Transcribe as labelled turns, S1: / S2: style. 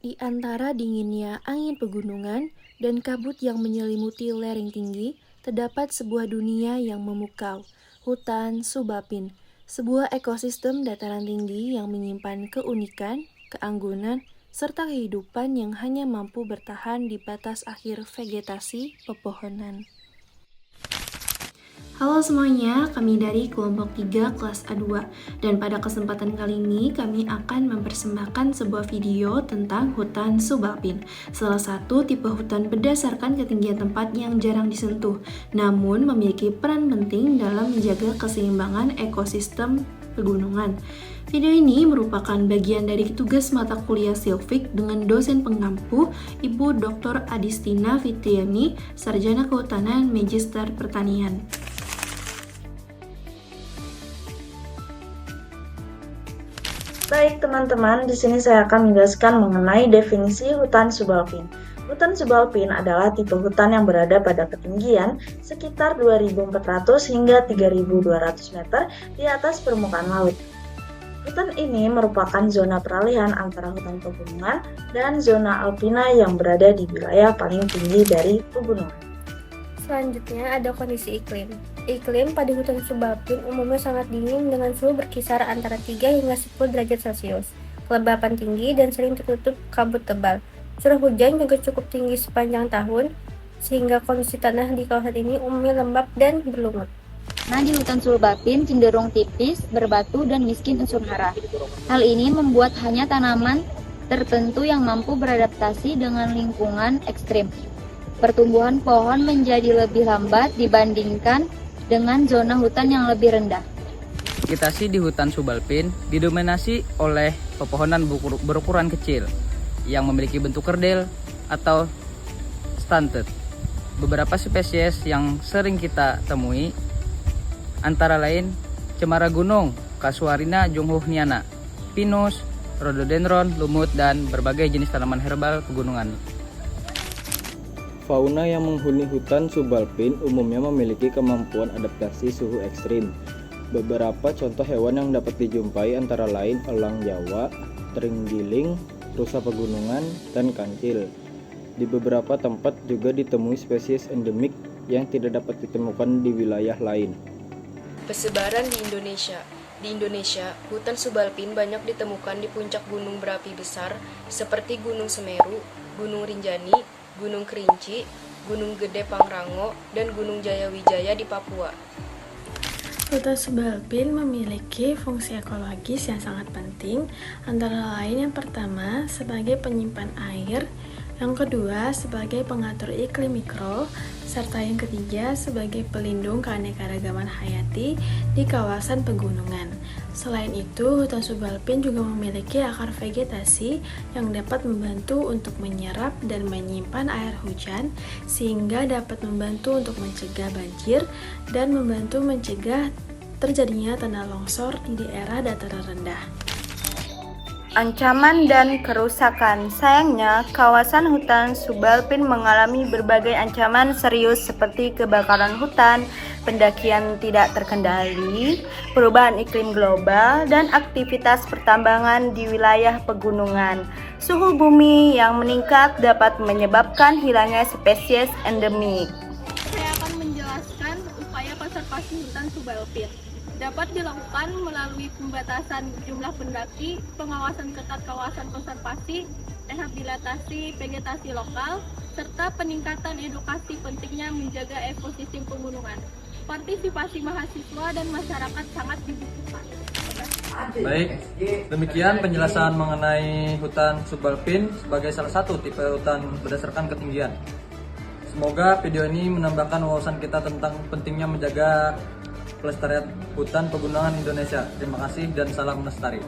S1: Di antara dinginnya angin pegunungan dan kabut yang menyelimuti lereng tinggi, terdapat sebuah dunia yang memukau, hutan subalpin, sebuah ekosistem dataran tinggi yang menyimpan keunikan, keanggunan, serta kehidupan yang hanya mampu bertahan di batas akhir vegetasi pepohonan. Halo semuanya, kami dari kelompok 3 kelas A2 dan pada kesempatan kali ini kami akan mempersembahkan sebuah video tentang hutan subalpin, salah satu tipe hutan berdasarkan ketinggian tempat yang jarang disentuh, namun memiliki peran penting dalam menjaga keseimbangan ekosistem pegunungan. Video ini merupakan bagian dari tugas mata kuliah Silvik dengan dosen pengampu Ibu Dr. Adistina Fitriani, Sarjana Kehutanan Magister Pertanian.
S2: Baik teman-teman, di sini saya akan menjelaskan mengenai definisi hutan subalpin. Hutan subalpin adalah tipe hutan yang berada pada ketinggian sekitar 2.400 hingga 3.200 meter di atas permukaan laut. Hutan ini merupakan zona peralihan antara hutan pegunungan dan zona alpina yang berada di wilayah paling tinggi dari pegunungan.
S3: Selanjutnya ada kondisi iklim. Iklim pada hutan subalpin umumnya sangat dingin dengan suhu berkisar antara 3 hingga 10 derajat Celcius. Kelembapan tinggi dan sering tertutup kabut tebal. Curah hujan juga cukup tinggi sepanjang tahun, sehingga kondisi tanah di kawasan ini umumnya lembab dan berlumut.
S4: Nah, di hutan subalpin cenderung tipis, berbatu, dan miskin unsur hara. Hal ini membuat hanya tanaman tertentu yang mampu beradaptasi dengan lingkungan ekstrim. Pertumbuhan pohon menjadi lebih lambat dibandingkan dengan zona hutan yang lebih rendah.
S5: Vegetasi di hutan subalpin didominasi oleh pepohonan berukuran kecil yang memiliki bentuk kerdil atau stunted. Beberapa spesies yang sering kita temui antara lain cemara gunung, Casuarina junghurniana, pinus, rhododendron, lumut, dan berbagai jenis tanaman herbal pegunungan.
S6: Fauna yang menghuni hutan subalpin umumnya memiliki kemampuan adaptasi suhu ekstrim. Beberapa contoh hewan yang dapat dijumpai antara lain elang Jawa, terenggiling, rusa pegunungan, dan kancil. Di beberapa tempat juga ditemui spesies endemik yang tidak dapat ditemukan di wilayah lain.
S7: Persebaran di Indonesia. Di Indonesia, hutan subalpin banyak ditemukan di puncak gunung berapi besar seperti Gunung Semeru, Gunung Rinjani, Gunung Kerinci, Gunung Gede Pangrango, dan Gunung Jayawijaya di Papua.
S1: Hutan subalpin memiliki fungsi ekologis yang sangat penting, antara lain yang pertama sebagai penyimpan air, yang kedua sebagai pengatur iklim mikro, serta yang ketiga sebagai pelindung keanekaragaman hayati di kawasan pegunungan. Selain itu, hutan subalpin juga memiliki akar vegetasi yang dapat membantu untuk menyerap dan menyimpan air hujan, sehingga dapat membantu untuk mencegah banjir dan membantu mencegah terjadinya tanah longsor di daerah dataran rendah.
S3: Ancaman dan kerusakan. Sayangnya, kawasan hutan subalpin mengalami berbagai ancaman serius seperti kebakaran hutan, pendakian tidak terkendali, perubahan iklim global, dan aktivitas pertambangan di wilayah pegunungan. Suhu bumi yang meningkat dapat menyebabkan hilangnya spesies endemik.
S8: Saya akan menjelaskan upaya konservasi hutan subalpin. Dapat dilakukan melalui pembatasan jumlah pendaki, pengawasan ketat kawasan konservasi, rehabilitasi vegetasi lokal, serta peningkatan edukasi pentingnya menjaga ekosistem pegunungan. Partisipasi mahasiswa dan masyarakat sangat dibutuhkan.
S9: Baik, demikian penjelasan mengenai hutan subalpin sebagai salah satu tipe hutan berdasarkan ketinggian. Semoga video ini menambahkan wawasan kita tentang pentingnya menjaga pelestarian hutan pegunungan Indonesia. Terima kasih dan salam lestari.